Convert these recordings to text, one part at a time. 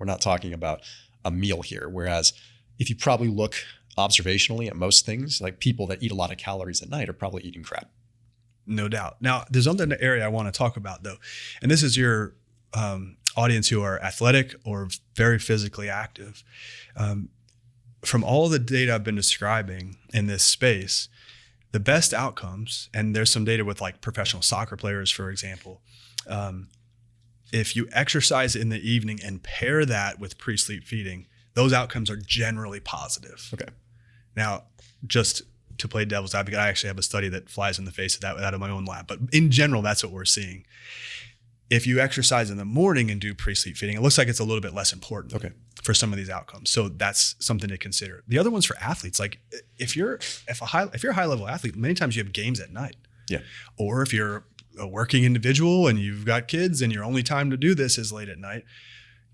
We're not talking about a meal here. Whereas if you probably look observationally at most things, like people that eat a lot of calories at night are probably eating crap. No doubt. Now, there's another area I want to talk about though. And this is your audience who are athletic or very physically active. From all the data I've been describing in this space, the best outcomes, and there's some data with like professional soccer players, for example, if you exercise in the evening and pair that with pre-sleep feeding, those outcomes are generally positive. Okay. Now, just to play devil's advocate, I actually have a study that flies in the face of that out of my own lab. But in general, that's what we're seeing. If you exercise in the morning and do pre-sleep feeding, it looks like it's a little bit less important for some of these outcomes. So that's something to consider. The other one's for athletes. Like if you're a high level athlete, many times you have games at night. Yeah. Or if you're a working individual and you've got kids and your only time to do this is late at night,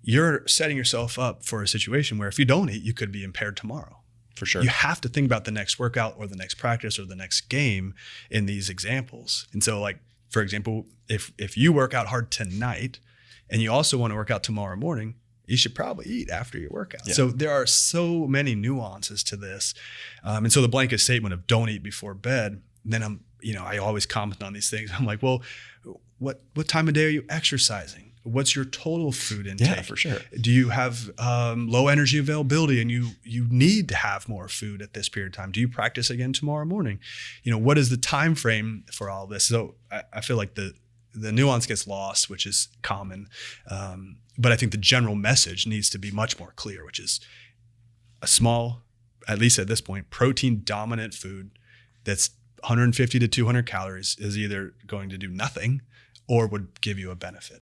you're setting yourself up for a situation where if you don't eat, you could be impaired tomorrow. For sure. You have to think about the next workout or the next practice or the next game in these examples. And so like, for example, if you work out hard tonight and you also want to work out tomorrow morning, you should probably eat after your workout. Yeah. So there are so many nuances to this. And so the blanket statement of don't eat before bed, then I always comment on these things. I'm like, well, what time of day are you exercising? What's your total food intake? Yeah, for sure. Do you have low energy availability and you need to have more food at this period of time? Do you practice again tomorrow morning? What is the time frame for all this? So I feel like the nuance gets lost, which is common. But I think the general message needs to be much more clear, which is a small, at least at this point, protein dominant food that's 150 to 200 calories is either going to do nothing or would give you a benefit.